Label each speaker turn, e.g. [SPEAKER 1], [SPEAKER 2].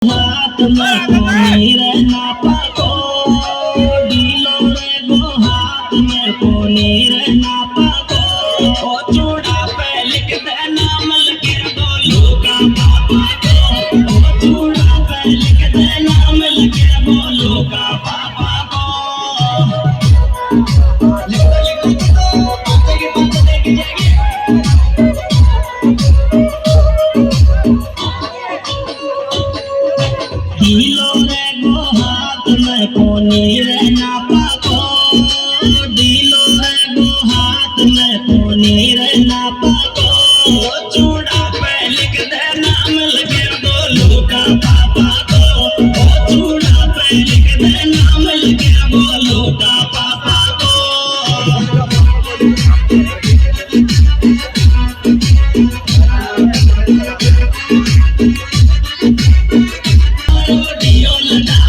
[SPEAKER 1] हाथ में कोनी रहना पाको डीलो रे गो हाथ में कोनी रहना पाको ओ चूड़ा पे लिख दे नाम लगे बोलू का पापा को ओ चूड़ा पे लिख दे नाम लगे बोलू का पापा को लिख दो पापा की बात देख जाएगी डीलो रे गो हाथ में कोनी रहना पाको डीलो रे गो हाथ में कोनी रहना पाको चूड़ा पे लिख दे नाम लगे बोलू का पापा को चूड़ा पे लिख दे नाम लगे बोलू का पापा को Dios